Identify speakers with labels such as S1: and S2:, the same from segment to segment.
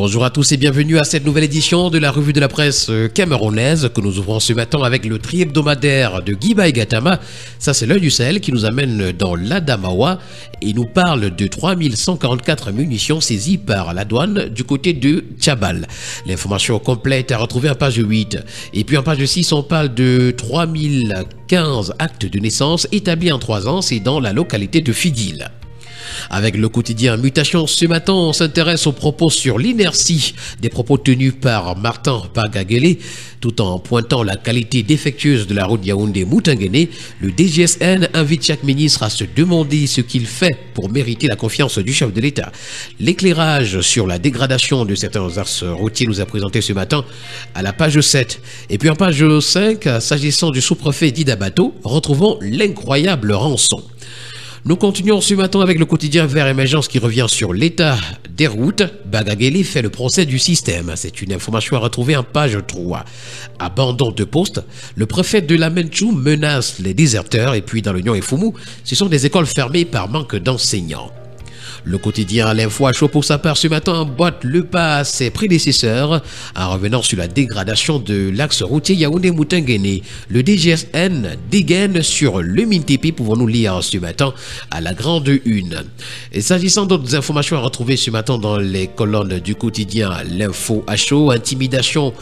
S1: Bonjour à tous et bienvenue à cette nouvelle édition de la revue de la presse camerounaise que nous ouvrons ce matin avec le tri-hebdomadaire de Guy Gatama. Ça, c'est l'œil du Sahel qui nous amène dans l'Adamawa et nous parle de 3144 munitions saisies par la douane du côté de Tchabal. L'information complète est à retrouver en page 8. Et puis en page 6, on parle de 3015 actes de naissance établis en 3 ans, c'est dans la localité de Figuil. Avec le quotidien Mutation, ce matin, on s'intéresse aux propos sur l'inertie des propos tenus par Martin Bagagele. Tout en pointant la qualité défectueuse de la route Yaoundé-Moutanguéné, le DGSN invite chaque ministre à se demander ce qu'il fait pour mériter la confiance du chef de l'État. L'éclairage sur la dégradation de certains axes routiers nous a présenté ce matin à la page 7. Et puis en page 5, s'agissant du sous-préfet d'Idabato, retrouvons l'incroyable rançon. Nous continuons ce matin avec le quotidien Vert Émergence qui revient sur l'état des routes. Bagagele fait le procès du système. C'est une information à retrouver en page 3. Abandon de poste. Le préfet de la Menchou menace les déserteurs. Et puis dans l'Union et Foumou, ce sont des écoles fermées par manque d'enseignants. Le quotidien L'Info à chaud pour sa part ce matin emboîte le pas à ses prédécesseurs en revenant sur la dégradation de l'axe routier Yaoundé-Moutanguéné. Le DGSN dégaine sur le MINTP, pouvons-nous lire ce matin à la grande une. Et s'agissant d'autres informations à retrouver ce matin dans les colonnes du quotidien L'Info à chaud, intimidation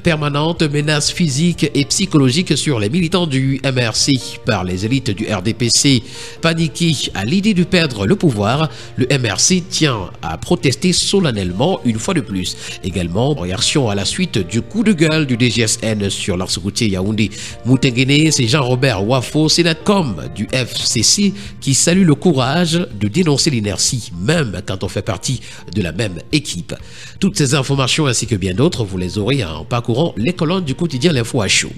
S1: permanente, menaces physiques et psychologiques sur les militants du MRC par les élites du RDPC paniqués à l'idée de perdre le pouvoir. Le MRC tient à protester solennellement une fois de plus. Également, réaction à la suite du coup de gueule du DGSN sur l'axe routier Yaoundé-Moutanguéné, c'est Jean-Robert Wafo, sénatcom du FCC, qui salue le courage de dénoncer l'inertie, même quand on fait partie de la même équipe. Toutes ces informations ainsi que bien d'autres, vous les aurez en parcourant les colonnes du quotidien L'Info à chaud.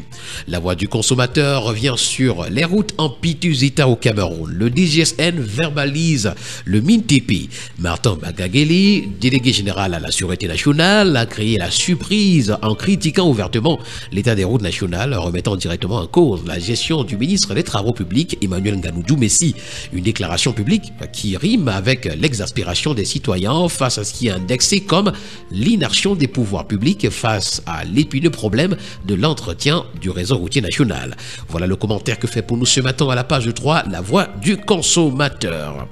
S1: La voix du consommateur revient sur les routes en piteux état au Cameroun. Le DGSN verbalise le MINTP. Martin Bagagele, délégué général à la Sûreté nationale, a créé la surprise en critiquant ouvertement l'état des routes nationales, remettant directement en cause la gestion du ministre des Travaux publics, Emmanuel Nganoudou Messi. Une déclaration publique qui rime avec l'exaspération des citoyens face à ce qui est indexé comme l'inaction des pouvoirs publics face à l'épineux problème de l'entretien du réseau routier national. Voilà le commentaire que fait pour nous ce matin à la page 3, la voix du consommateur.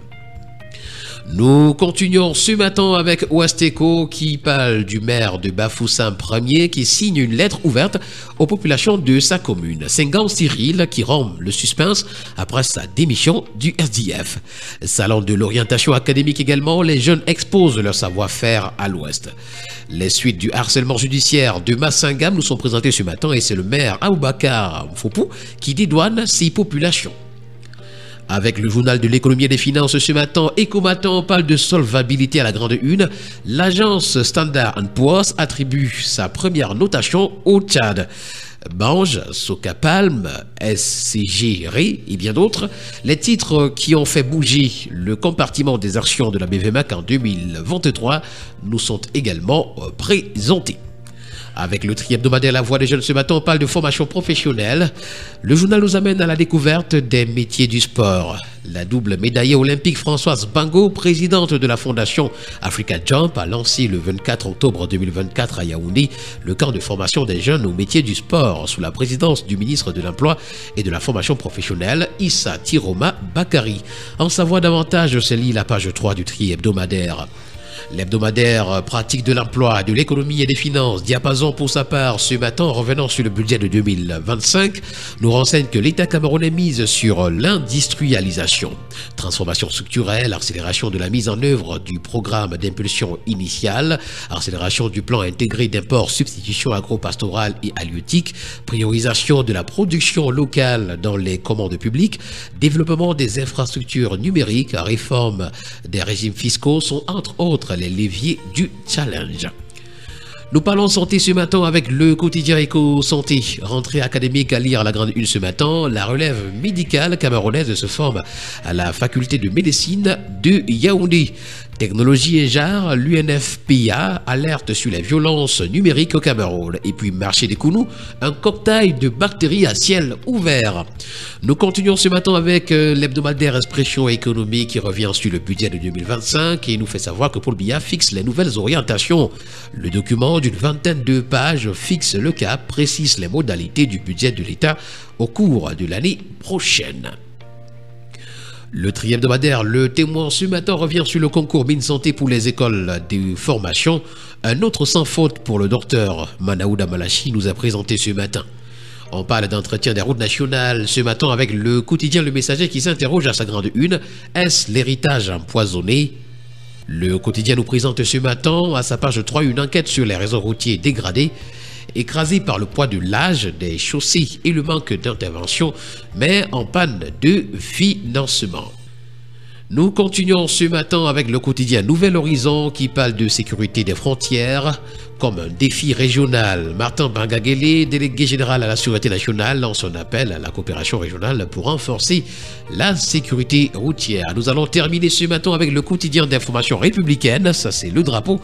S1: Nous continuons ce matin avec Ouastéco qui parle du maire de Bafoussam Ier qui signe une lettre ouverte aux populations de sa commune. Senghor Cyril qui rompt le suspense après sa démission du SDF. Salon de l'orientation académique également, les jeunes exposent leur savoir-faire à l'ouest. Les suites du harcèlement judiciaire de Massingam nous sont présentées ce matin et c'est le maire Aboubakar Mfopou qui dédouane ces populations. Avec le journal de l'économie et des finances ce matin, Ecomatin parle de solvabilité à la grande une. L'agence Standard & Poor's attribue sa première notation au Tchad. Bange, Socapalm, SCG Ré et bien d'autres, les titres qui ont fait bouger le compartiment des actions de la BVMAC en 2023 nous sont également présentés. Avec le tri-hebdomadaire La Voix des Jeunes ce matin, on parle de formation professionnelle. Le journal nous amène à la découverte des métiers du sport. La double médaillée olympique Françoise Bango, présidente de la fondation Africa Jump, a lancé le 24 octobre 2024 à Yaoundé le camp de formation des jeunes aux métiers du sport sous la présidence du ministre de l'Emploi et de la formation professionnelle Issa Tiroma Bakari. En savoir davantage, c'est la page 3 du tri-hebdomadaire. L'hebdomadaire pratique de l'emploi, de l'économie et des finances, Diapason pour sa part, ce matin, revenant sur le budget de 2025, nous renseigne que l'État camerounais mise sur l'industrialisation. Transformation structurelle, accélération de la mise en œuvre du programme d'impulsion initiale, accélération du plan intégré d'import, substitution agro-pastorale et halieutique, priorisation de la production locale dans les commandes publiques, développement des infrastructures numériques, réforme des régimes fiscaux sont entre autres les leviers du challenge. Nous parlons santé ce matin avec le quotidien Éco-Santé. Rentrée académique à lire à la grande une ce matin. La relève médicale camerounaise se forme à la faculté de médecine de Yaoundé. Technologie et genre, l'UNFPA alerte sur les violences numériques au Cameroun. Et puis, marché des Kounou, un cocktail de bactéries à ciel ouvert. Nous continuons ce matin avec l'hebdomadaire Expression économique qui revient sur le budget de 2025 et nous fait savoir que Paul Biya fixe les nouvelles orientations. Le document d'une vingtaine de pages fixe le cap, précise les modalités du budget de l'État au cours de l'année prochaine. Le tri-hebdomadaire Le Témoin ce matin revient sur le concours Mine Santé pour les écoles de formation. Un autre sans faute pour le docteur Manaouda Malachi nous a présenté ce matin. On parle d'entretien des routes nationales ce matin avec le quotidien Le Messager qui s'interroge à sa grande une. Est-ce l'héritage empoisonné? Le quotidien nous présente ce matin à sa page 3 une enquête sur les réseaux routiers dégradés. Écrasés par le poids de l'âge des chaussées et le manque d'intervention, mais en panne de financement. Nous continuons ce matin avec le quotidien Nouvel Horizon qui parle de sécurité des frontières comme un défi régional. Martin Bangagele, délégué général à la Sûreté nationale, lance son appel à la coopération régionale pour renforcer la sécurité routière. Nous allons terminer ce matin avec le quotidien d'information républicaine. Ça, c'est le drapeau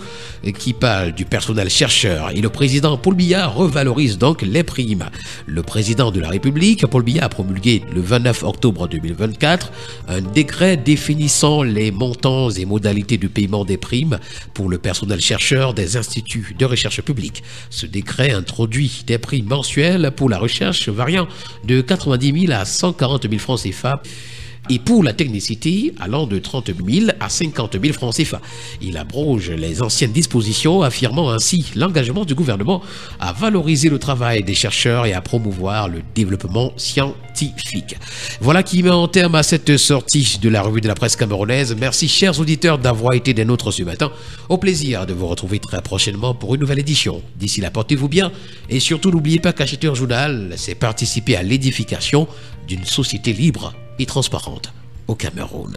S1: qui parle du personnel chercheur. Et le président Paul Biya revalorise donc les primes. Le président de la République, Paul Biya, a promulgué le 29 octobre 2024 un décret définissant les montants et modalités de paiement des primes pour le personnel chercheur des instituts de recherche publique. Ce décret introduit des primes mensuelles pour la recherche variant de 90 000 à 140 000 francs CFA et pour la technicité allant de 30 000 à 50 000 francs CFA. Il abroge les anciennes dispositions, affirmant ainsi l'engagement du gouvernement à valoriser le travail des chercheurs et à promouvoir le développement scientifique. Voilà qui met en terme à cette sortie de la revue de la presse camerounaise. Merci chers auditeurs d'avoir été des nôtres ce matin. Au plaisir de vous retrouver très prochainement pour une nouvelle édition. D'ici là, portez-vous bien et surtout n'oubliez pas qu'acheter un journal, c'est participer à l'édification d'une société libre et transparente au Cameroun.